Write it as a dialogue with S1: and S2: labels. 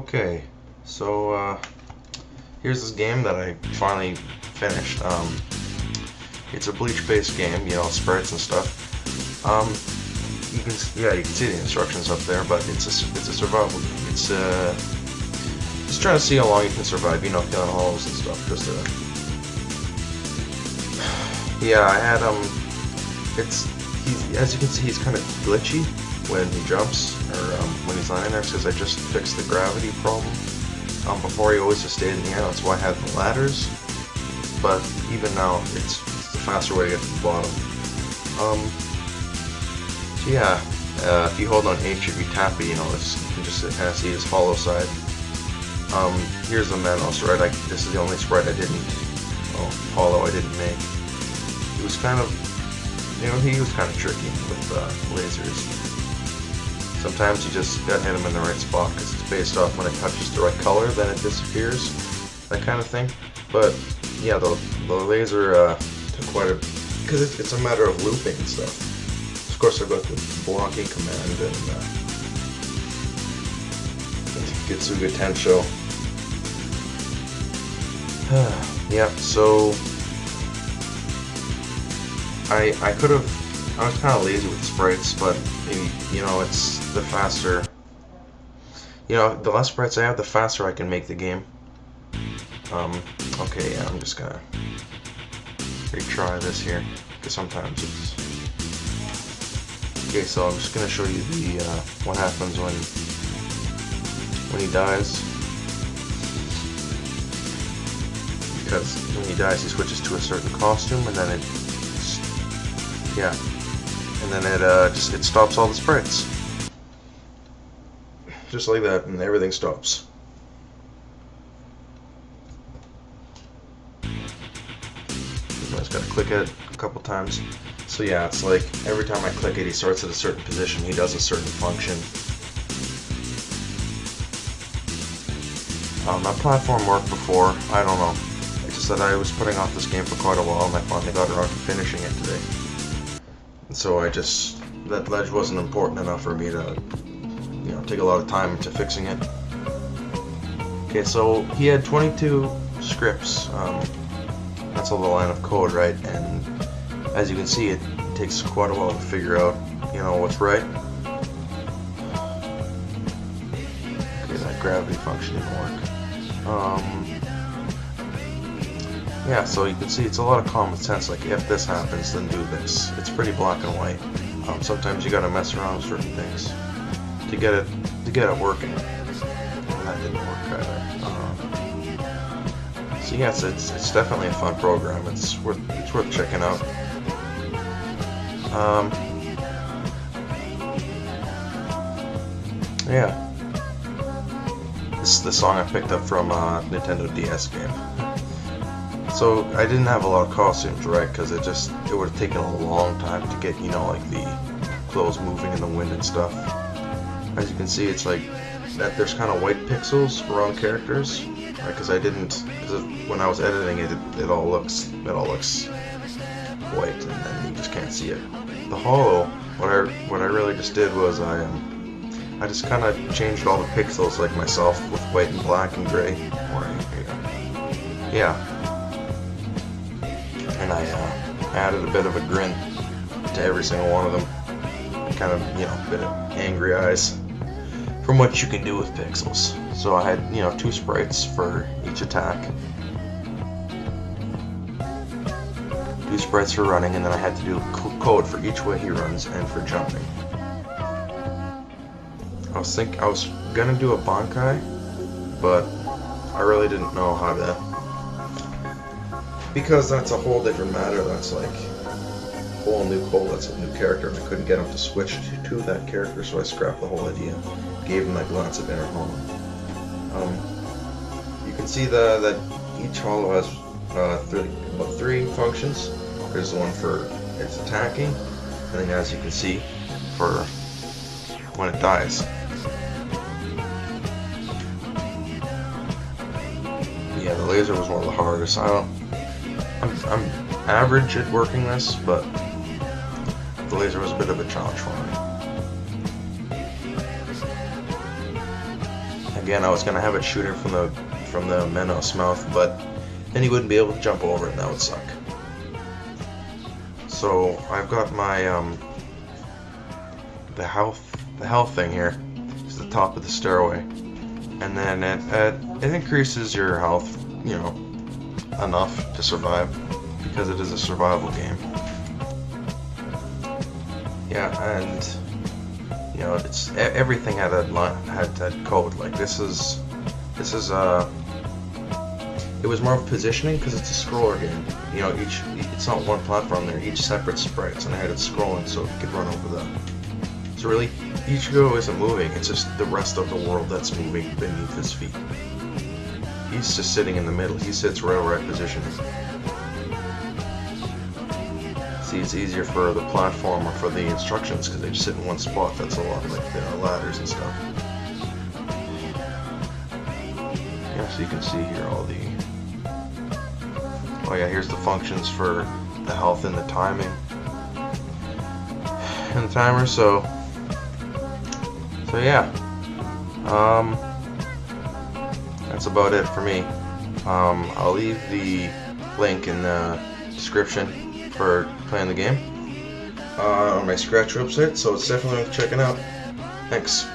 S1: Okay, so here's this game that I finally finished. It's a Bleach-based game, you know, sprites and stuff. You can see the instructions up there, but it's a survival game. It's just trying to see how long you can survive, you know, killing holes and stuff. Just yeah, I had as you can see, he's kind of glitchy when he jumps, or when he's landing there, because I just fixed the gravity problem. Before he always just stayed in the air, that's why I had the ladders, but even now it's the faster way to get to the bottom. So yeah, if you hold on H, if you tap it, you know, you can just kind of see his hollow side. Here's the Manos, right? This is the only sprite I didn't, hollow I didn't make. He was kind of, you know, he was kind of tricky with lasers. Sometimes you just gotta hit him in the right spot, because it's based off when it touches the right color, then it disappears, that kind of thing. But yeah, the laser took quite a, because it's a matter of looping and stuff. Of course, I've got the blocking command and Getsuga Tensho. Yeah, so I could have. I was kind of lazy with the sprites, but you know, it's the faster. You know, the less sprites I have, the faster I can make the game. Okay, yeah, I'm just gonna retry this here, because sometimes it's. Okay, so I'm just gonna show you the what happens when he dies. Because when he dies, he switches to a certain costume, and then yeah. And then it stops all the sprites. Just like that, and everything stops. I just gotta click it a couple times. So yeah, it's like every time I click it, he starts at a certain position, he does a certain function. That platform worked before, I don't know. It's just that I was putting off this game for quite a while, and I finally got around to finishing it today. So that ledge wasn't important enough for me to, you know, take a lot of time into fixing it. Okay, so he had 22 scripts. That's all the line of code, right? And as you can see, it takes quite a while to figure out, you know, what's right. Okay, that gravity function didn't work. Yeah, so you can see it's a lot of common sense, like if this happens, then do this. It's pretty black and white. Sometimes you gotta mess around with certain things to get it working. And that didn't work either. So yeah, it's definitely a fun program. It's worth checking out. Yeah. This is the song I picked up from a Nintendo DS game. So I didn't have a lot of costumes, right? Because it would have taken a long time to get, you know, like the clothes moving in the wind and stuff. As you can see, it's like that. There's kind of white pixels around characters, right? Because when I was editing it, it all looks white, and then you just can't see it. The hollow, what I really just did was I just kind of changed all the pixels like myself with white and black and gray, yeah. And I added a bit of a grin to every single one of them. Kind of, you know, a bit of angry eyes from what you can do with pixels. So I had, you know, 2 sprites for each attack. 2 sprites for running, and then I had to do code for each way he runs and for jumping. I was gonna do a Bankai, but I really didn't know how to. Because that's a whole different matter. That's like a whole new code. That's a new character, and I couldn't get him to switch to that character, so I scrapped the whole idea. Gave him that glance of inner home. You can see that each hollow has about 3 functions. There's the one for its attacking, and then as you can see, for when it dies. Yeah, the laser was one of the hardest. I'm average at working this, but the laser was a bit of a challenge for me. Again, I was gonna have it shooting from the Menos mouth, but then he wouldn't be able to jump over it, and that would suck. So I've got my the health thing here. It's the top of the stairway, and then it increases your health, you know, enough to survive, because it is a survival game. Yeah, and you know, it's everything had code. Like this is it was more of positioning, because it's a scroller game. You know, it's not one platform. They're each separate sprites, and I had it scrolling so it could run over them. So really, each go isn't moving. It's just the rest of the world that's moving beneath his feet. He's just sitting in the middle. He sits right position. See, it's easier for the platform or for the instructions because they just sit in one spot. That's a lot like the ladders and stuff. Yeah, so you can see here all the... Oh yeah, here's the functions for the health and the timing. And the timer, so yeah. That's about it for me. I'll leave the link in the description for playing the game on my Scratch website, so it's definitely worth checking out. Thanks.